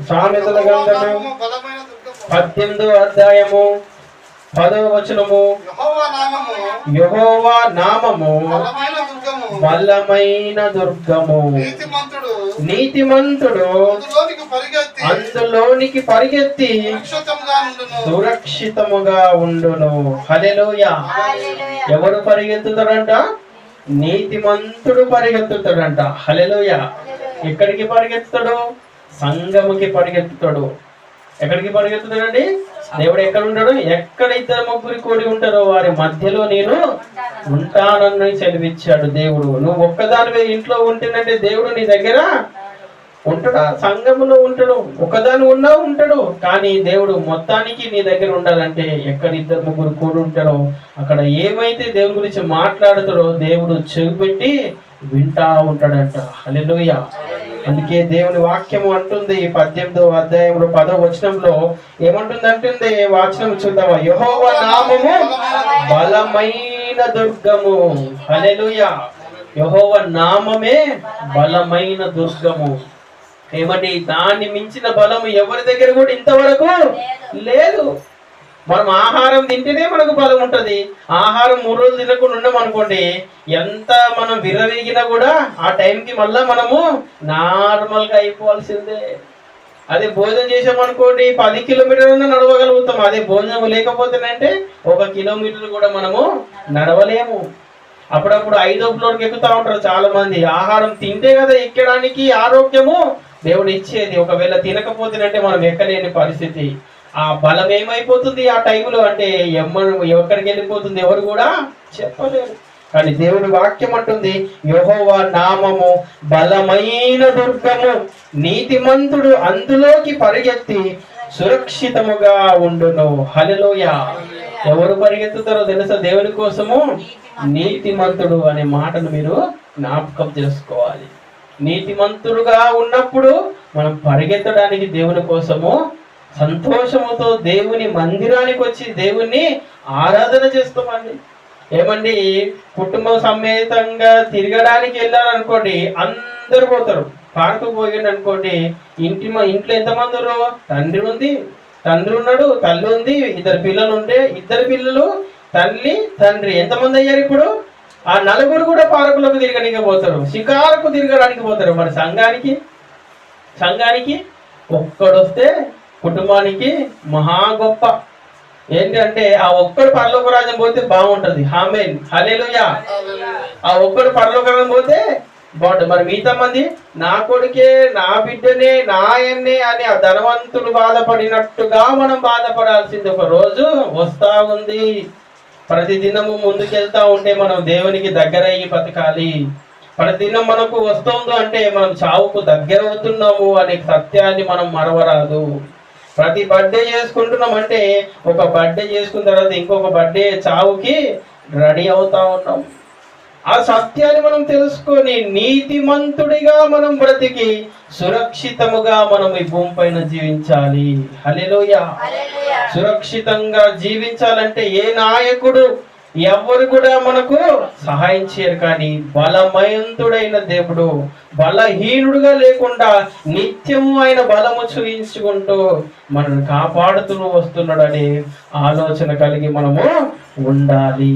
సామెతల గ్రంథము 18వ అధ్యాయము 10వ వచనము, యెహోవా నామము బలమైన దుర్గము, నీతిమంతుడు అందులోనికి పరిగెత్తి సురక్షితముగా ఉండును. హల్లెలూయా. ఎవరు పరిగెత్తుతారంట? నీతిమంతుడు పరిగెత్తుతాడంట. హల్లెలూయా. ఎక్కడికి పరిగెత్తుతాడు? సంఘముకి పరిగెత్తుతాడు. ఎక్కడికి పరిగెత్తుతాడండి? దేవుడు ఎక్కడ ఉంటాడు? ఎక్కడ ఇద్దరు ముగ్గురు కూడి ఉంటారో వారి మధ్యలో నేను ఉంటానని సెలవిచ్చాడు దేవుడు. నువ్వు ఒక్కదానివే ఇంట్లో ఉంటేనంటే దేవుడు నీ దగ్గర ఉంటాడా? సంఘములో ఉంటాడు. ఒకదాని ఉన్నా ఉంటాడు. కానీ దేవుడు మొత్తానికి నీ దగ్గర ఉండాలంటే ఎక్కడ ఇద్దరు ముగ్గురు కూడి ఉంటారో అక్కడ ఏమైతే దేవుడి గురించి మాట్లాడుతాడో దేవుడు చెవి పెట్టి వింటా ఉంటాడంట. హల్లెలూయా. అందుకే దేవుని వాక్యము అంటుంది 18వ అధ్యాయంలో 10వ వచనంలో ఏమంటుంది అంటుంది? వాచనం చూద్దామా? యెహోవా నామము బలమైన దుర్గము. హల్లెలూయా. యెహోవా నామమే బలమైన దుర్గము. ఏమండి? దాన్ని మించిన బలము ఎవరి దగ్గర కూడా ఇంతవరకు లేదు. మనం ఆహారం తింటేనే మనకు బలం ఉంటది. ఆహారం 3 రోజులు తినకుండా ఉన్నాం అనుకోండి, ఎంత మనం విర్రవీగినా కూడా ఆ టైంకి మళ్ళా మనము నార్మల్ గా అయిపోవాల్సిందే. అదే భోజనం చేసామనుకోండి 10 కిలోమీటర్లు నడవగలుగుతాం. అదే భోజనం లేకపోతేనంటే 1 కిలోమీటర్ కూడా మనము నడవలేము. అప్పుడప్పుడు 5వ ఫ్లోర్కి ఎక్కుతా ఉంటారు చాలా మంది. ఆహారం తింటే కదా ఎక్కడానికి ఆరోగ్యము దేవుడు ఇచ్చేది. ఒకవేళ తినకపోతేనంటే మనం ఎక్కలేని పరిస్థితి. ఆ బలం ఏమైపోతుంది ఆ టైంలో అంటే ఎక్కడికి వెళ్ళిపోతుంది ఎవరు కూడా చెప్పలేరు. కానీ దేవుడి వాక్యం అంటుంది యెహోవా నామము బలమైన దుర్గము, నీతిమంతుడు అందులోకి పరిగెత్తి సురక్షితముగా ఉండును. హల్లెలూయా. ఎవరు పరిగెత్తుతారో తెలుసా దేవుని కోసము? నీతిమంతుడు అనే మాటను మీరు జ్ఞాపకం చేసుకోవాలి. నీతిమంతుడుగా ఉన్నప్పుడు మనం పరిగెత్తడానికి దేవుని కోసము సంతోషముతో దేవుని మందిరానికి వచ్చి దేవుణ్ణి ఆరాధన చేస్తామండి. ఏమండి? కుటుంబ సమేతంగా తిరగడానికి వెళ్ళారనుకోండి, అందరు పోతారు. పార్కు పోయిండు అనుకోండి, ఇంట్లో ఎంతమంది ఉన్నారు? తండ్రి ఉన్నాడు, తల్లి ఉంది, 2 పిల్లలు ఉంటే 2 పిల్లలు, తల్లి, తండ్రి. ఎంతమంది అయ్యారు ఇప్పుడు? ఆ 4 కూడా పార్కులకు తిరగడానికి పోతారు, షికారుకు తిరగడానికి పోతారు. మరి సంఘానికి ఒక్కడొస్తే కుటుంబానికి మహా గొప్ప. ఏంటంటే ఆ ఒక్కడు పరలోక రాజ్యం పోతే బాగుంటది. ఆమేన్. హల్లెలూయా. ఆ ఒక్కడు పరలోక రాజ్యం పోతే బాగుంటుంది. మరి మిగతా మంది నా కొడుకే, నా బిడ్డనే, నాయన్నే అని ఆ ధనవంతులు బాధపడినట్టుగా మనం బాధపడాల్సింది ఒక రోజు వస్తా ఉంది. ప్రతిదినము ముందుకెళ్తా ఉంటే మనం దేవునికి దగ్గర అయ్యి బతకాలి. ప్రతిదినం మనకు వస్తుంది అంటే మనం చావుకు దగ్గర అవుతున్నాము అనే సత్యాన్ని మనం మరవరాదు. ప్రతి బర్త్డే చేసుకుంటున్నాం అంటే ఒక బర్త్డే చేసుకున్న తర్వాత ఇంకొక బర్త్డే చావుకి రెడీ అవుతా ఉన్నాం. ఆ సత్యాన్ని మనం తెలుసుకొని నీతిమంతుడిగా మనం బ్రతికి సురక్షితముగా మనం ఈ భూమి పైన జీవించాలి. హల్లెలూయా. సురక్షితంగా జీవించాలంటే ఏ నాయకుడు ఎవరు కూడా మనకు సహాయం చేయరు. కానీ బలమైనంతుడైన దేవుడు బలహీనుడుగా లేకుండా నిత్యము ఆయన బలము చూయించుకుంటూ మనల్ని కాపాడుతూ వస్తున్నాడు అనే ఆలోచన కలిగి మనము ఉండాలి.